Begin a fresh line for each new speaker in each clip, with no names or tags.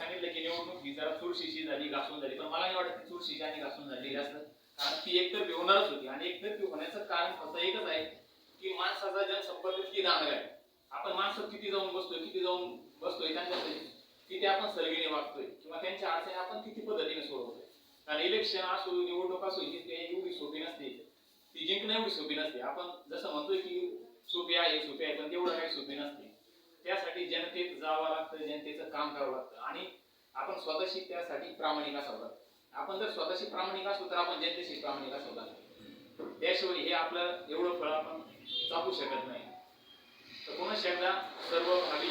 सांगितलं की निवडणूक ही जरा चुरशीची झाली, घासून झाली, पण मला नाही वाटत ती चुरशीची आणि घासून झालेली असं, कारण ती एकतर्फी होणारच होती. आणि एकतर्फी होण्याचं कारण फक्त एकच आहे की माणसाचा जनसंपर्क किती चांगला आहे. आपण माणसं किती जाऊन बसतोय त्यांच्याकडे, किती आपण सलगीने वागतोय किंवा त्यांच्या अडचणी आपण किती पद्धतीने सोडवतोय. कारण इलेक्शन असो, निवडणूक असो, ही एवढी सोपी नसते, ती जिंकणं एवढी सोपी नसते. आपण जसं म्हणतोय की सोपी आहे, पण तेवढं काही सोपी नसते. त्यासाठी जनतेत जावं लागतं, जनतेचं काम करावं लागतं आणि आपण स्वतःशी त्यासाठी प्रामाणिक असावं लागतं. आपण जर स्वतःशी प्रामाणिक असू तर आपण जनतेशी प्रामाणिक असावं लागतं. त्याशिवाय हे आपलं एवढं फळ आपण चापू शकत नाही. तर पुन्हा एकदा सर्व भावी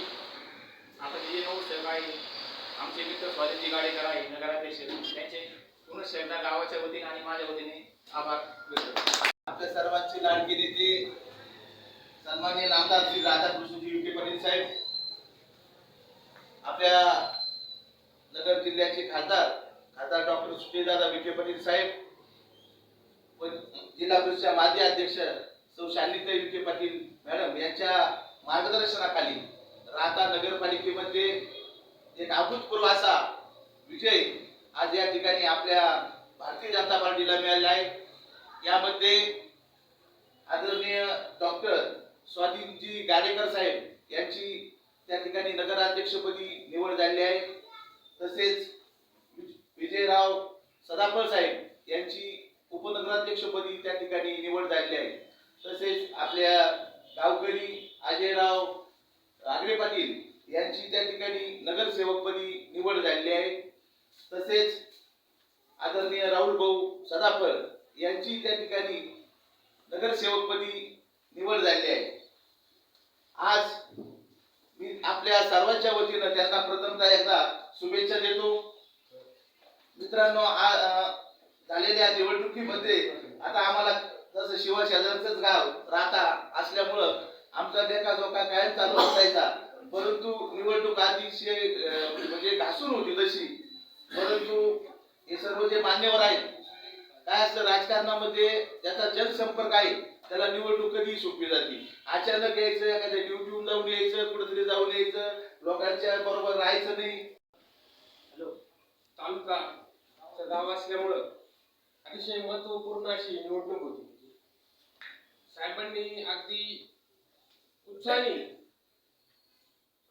आता जे नवसेवक आहे, आमचे मित्र स्वाधीनजी गाडेकर आहे, नगराध्यक्ष, त्यांचे पुन्हा एकदा गावाच्या वतीने आणि माझ्या वतीने आभार व्यक्त करतो.
आपल्या सर्वांची लाडकी नेते सन्माननीय नामदार श्री राधाकृष्णजी विखे पाटील साहेब, आपल्या नगर जिल्ह्याचे खासदार डॉक्टर सुजयदादा विखे पाटील साहेब व जिल्हा परिषद माजी अध्यक्ष सौ शालिनीताई विखे पाटील मॅडम यांच्या मार्गदर्शनाखाली राहता नगरपालिकेमध्ये एक अभूतपूर्व असा विजय आज या ठिकाणी आपल्या भारतीय जनता पार्टीला मिळाला आहे. यामध्ये आदरणीय डॉक्टर स्वाधीनजी गाडेकर साहेब यांची त्या ठिकाणी नगराध्यक्षपदी निवड झाली आहे. तसेच विजयराव सदाफळ साहेब यांची उपनगराध्यक्षपदी त्या ठिकाणी निवड झाली आहे. तसेच आपल्या गावकरी अजयराव आगरे पाटील यांची त्या ठिकाणी नगरसेवकपदी निवड झाली आहे. तसेच आदरणीय राहुल भाऊ सदाफळ यांची त्या ठिकाणी नगरसेवकपदी निवड झाली आहे. आज मी आपल्या सर्वांच्या वतीनं त्यांना प्रथमतः एकदा शुभेच्छा देतो. मित्रांनो, झालेल्या निवडणुकीमध्ये आता आम्हाला जसं शिवशेजारचंच गाव राहता असल्यामुळं आमचा लेखाजोखा कायम चालू असायचा, परंतु निवडणूक अतिशय म्हणजे घासून होती तशी. परंतु हे सर्व जे मान्यवर आहेत, काय असतं राजकारणामध्ये ज्याचा जनसंपर्क आहे त्याला निवडणूक कधी सोपी जाते. अचानक यायचं, एखाद्या ड्युटीहून जाऊन यायचं, कुठेतरी जाऊन यायचं, लोकांच्या बरोबर राहायचं नाही.
तालुका गाव असल्यामुळं अतिशय महत्वपूर्ण अशी निवडणूक होती. साहेबांनी अगदी उत्साहाने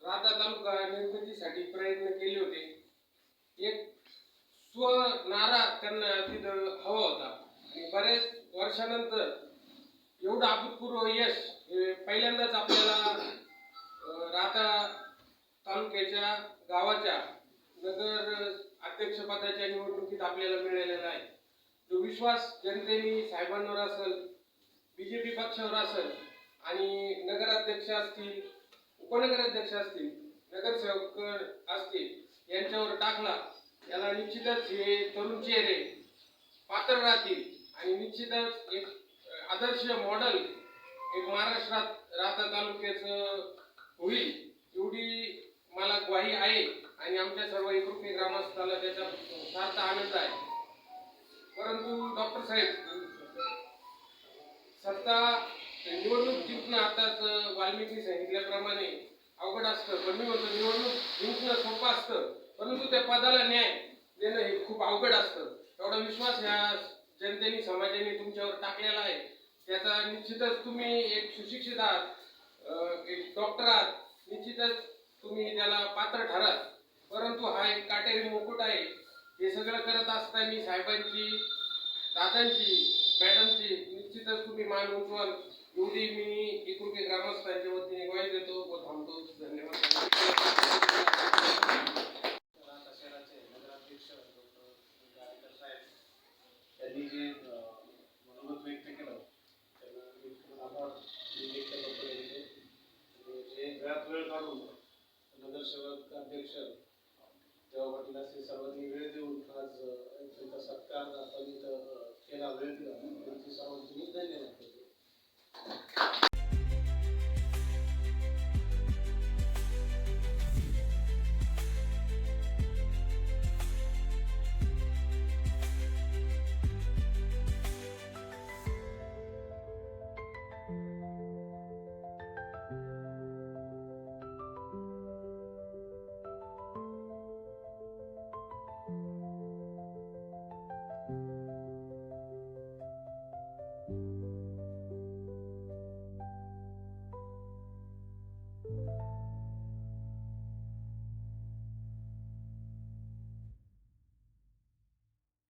राहता तालुका निर्मितीसाठी प्रयत्न केले होते. एक स्वनारा त्यांना तिथं हवा होता आणि बरेच वर्षानंतर एवढं अभूतपूर्व यश पहिल्यांदाच आपल्याला राहता तालुक्याच्या गावाच्या नगर अध्यक्षपदाच्या निवडणुकीत आपल्याला मिळालेला आहे. जो विश्वास जनतेने साहेबांवर असेल, बीजेपी पक्षावर असेल आणि नगराध्यक्ष असतील, उपनगराध्यक्ष असतील, नगरसेवक असतील यांच्यावर टाकला, याला निश्चितच हे तरुण चेहरे पात्र राहतील आणि निश्चितच एक आदर्श मॉडेल एक महाराष्ट्रात राहता तालुक्याचं होईल एवढी मला ग्वाही आहे आणि आमच्या सर्व एकरूपी ग्रामस्थाला त्याचा सार्थ आनंद आहे. परंतु डॉक्टर साहेब, सत्ता निवडणूक जिंकणं आताच वाल्मिकी सांगितल्याप्रमाणे अवघड असतं, पण मी म्हणतो निवडणूक जिंकणं सोपं असतं, परंतु त्या पदाला न्याय देणं हे खूप अवघड असतं. एवढा विश्वास ह्या जनतेने समाजाने तुमच्यावर टाकलेला आहे, त्याचा निश्चितच तुम्ही एक सुशिक्षित आहात, एक डॉक्टर आहात, निश्चितच तुम्ही त्याला पात्र ठराल. परंतु हा एक काटेरी मुकुट आहे. हे सगळं करत असताना साहेबांची, दादांची, मॅडमची निश्चितच तुम्ही मान उंचवाल एवढी मी एकरूपी ग्रामस्थांच्या वतीने ग्वाही देतो व थांबतो. धन्यवाद.
त्यांनी जे मनोगत व्यक्त केलं त्यांना आभार व्यक्त करतो. हे वेळात वेळ काढून नगरसेवक अध्यक्ष जेव्हा पाटील असते सर्वांनी वेळ